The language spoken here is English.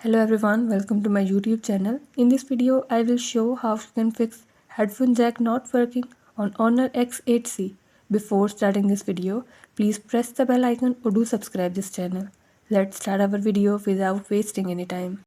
Hello everyone, welcome to my YouTube channel. In this video, I will show how you can fix headphone jack not working on Honor X8c. Before starting this video, please press the bell icon or do subscribe this channel. Let's start our video without wasting any time.